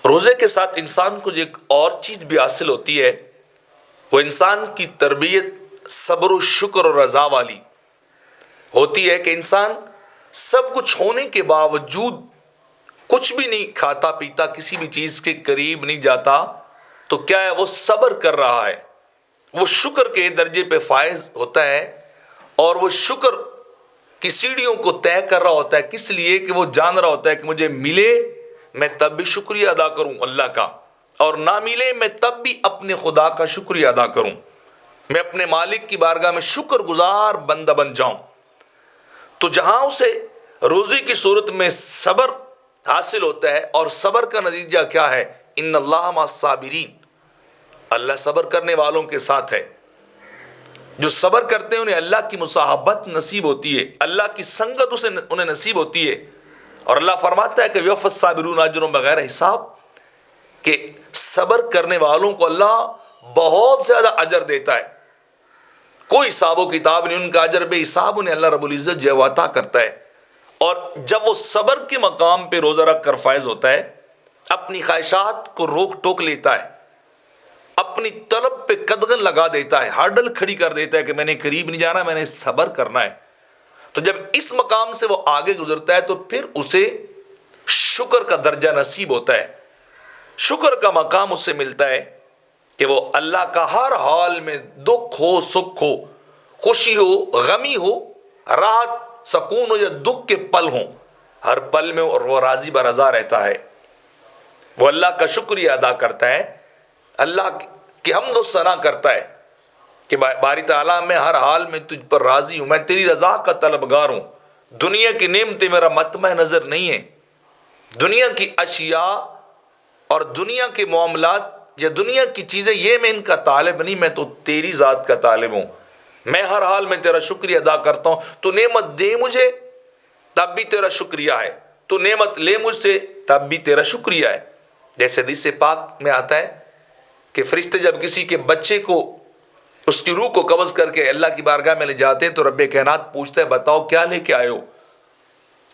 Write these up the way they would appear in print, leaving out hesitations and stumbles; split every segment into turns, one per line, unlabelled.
روزے کے ساتھ انسان کو جو ایک اور چیز بھی حاصل ہوتی ہے، وہ انسان کی تربیت صبر و شکر اور رضا والی ہوتی ہے کہ انسان سب کچھ ہونے کے باوجود کچھ بھی نہیں کھاتا پیتا، کسی بھی چیز کے قریب نہیں جاتا، تو کیا ہے وہ صبر کر رہا ہے، وہ شکر کے درجے پہ فائز ہوتا ہے، اور وہ شکر کی سیڑھیوں کو طے کر رہا ہوتا ہے۔ کس لیے؟ کہ وہ جان رہا ہوتا ہے کہ مجھے ملے میں تب بھی شکریہ ادا کروں اللہ کا، اور نہ ملے میں تب بھی اپنے خدا کا شکریہ ادا کروں، میں اپنے مالک کی بارگاہ میں شکر گزار بندہ بن جاؤں۔ تو جہاں اسے روزی کی صورت میں صبر حاصل ہوتا ہے، اور صبر کا نتیجہ کیا ہے؟ ان اللہ مع الصابرین، اللہ صبر کرنے والوں کے ساتھ ہے۔ جو صبر کرتے ہیں انہیں اللہ کی مصاحبت نصیب ہوتی ہے، اللہ کی سنگت انہیں نصیب ہوتی ہے، اور اللہ فرماتا ہے کہ یوفی الصابرون اجرهم بغیر حساب، کہ صبر کرنے والوں کو اللہ بہت زیادہ اجر دیتا ہے، کوئی حساب و کتاب نہیں، ان کا اجر بے حساب انہیں اللہ رب العزت جو عطا کرتا ہے۔ اور جب وہ صبر کے مقام پہ روزہ رکھ کر فائز ہوتا ہے، اپنی خواہشات کو روک ٹوک لیتا ہے، اپنی طلب پہ قدغن لگا دیتا ہے، ہارڈل کھڑی کر دیتا ہے کہ میں نے قریب نہیں جانا، میں نے صبر کرنا ہے، تو جب اس مقام سے وہ آگے گزرتا ہے تو پھر اسے شکر کا درجہ نصیب ہوتا ہے، شکر کا مقام اس سے ملتا ہے کہ وہ اللہ کا ہر حال میں، دکھ ہو سکھ ہو، خوشی ہو غمی ہو، راحت سکون ہو یا دکھ کے پل ہوں، ہر پل میں اور وہ راضی برضا رہتا ہے، وہ اللہ کا شکریہ ادا کرتا ہے، اللہ کی حمد و ثنا کرتا ہے کہ باری تعالیٰ میں ہر حال میں تجھ پر راضی ہوں، میں تیری رضا کا طلبگار ہوں، دنیا کی نعمتیں میرا مطمع نظر نہیں ہے، دنیا کی اشیاء اور دنیا کے معاملات یا دنیا کی چیزیں یہ میں ان کا طالب نہیں، میں تو تیری ذات کا طالب ہوں، میں ہر حال میں تیرا شکریہ ادا کرتا ہوں، تو نعمت دے مجھے تب بھی تیرا شکریہ ہے، تو نعمت لے مجھ سے تب بھی تیرا شکریہ ہے۔ جیسے حدیث پاک میں آتا ہے کہ فرشتے جب کسی کے بچے کو، اس کی روح کو قبض کر کے اللہ کی بارگاہ میں لے جاتے ہیں تو رب کائنات پوچھتا ہے بتاؤ کیا لے کے آئے ہو؟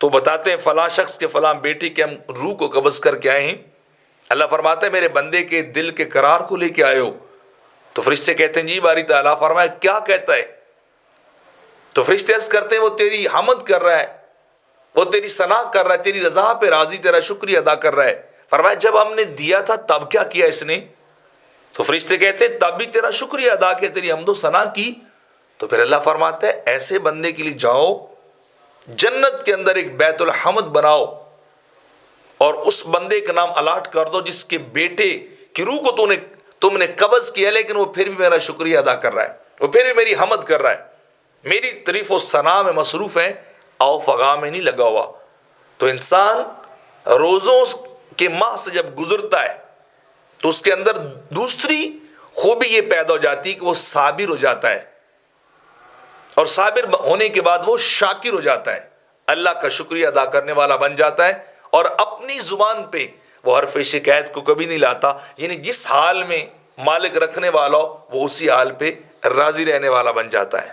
تو بتاتے ہیں فلاں شخص کے فلاں بیٹی کے ہم روح کو قبض کر کے آئے ہیں۔ اللہ فرماتا ہے میرے بندے کے دل کے قرار کو لے کے آئے ہو؟ تو فرشتے کہتے ہیں جی باری تعالیٰ فرمایا کیا کہتا ہے؟ تو فرشتے عرض کرتے ہیں وہ تیری حمد کر رہا ہے، وہ تیری ثنا کر رہا ہے، تیری رضا پہ راضی، تیرا شکریہ ادا کر رہا ہے۔ فرمایا جب ہم نے دیا تھا تب کیا کیا اس نے؟ تو فرشتے کہتے ہیں تب بھی تیرا شکریہ ادا کیا، تیری حمد و ثنا کی۔ تو پھر اللہ فرماتا ہے ایسے بندے کے لیے جاؤ جنت کے اندر ایک بیت الحمد بناؤ، اور اس بندے کا نام الاٹ کر دو جس کے بیٹے کی روح کو تم نے قبض کیا لیکن وہ پھر بھی میرا شکریہ ادا کر رہا ہے، وہ پھر بھی میری حمد کر رہا ہے، میری تعریف و ثنا میں مصروف ہے، آؤ فغا میں نہیں لگا ہوا۔ تو انسان روزوں کے ماہ سے جب گزرتا ہے تو اس کے اندر دوسری خوبی یہ پیدا ہو جاتی ہے کہ وہ صابر ہو جاتا ہے، اور صابر ہونے کے بعد وہ شاکر ہو جاتا ہے، اللہ کا شکریہ ادا کرنے والا بن جاتا ہے، اور اپنی زبان پہ وہ حرف شکایت کو کبھی نہیں لاتا، یعنی جس حال میں مالک رکھنے والا ہو وہ اسی حال پہ راضی رہنے والا بن جاتا ہے۔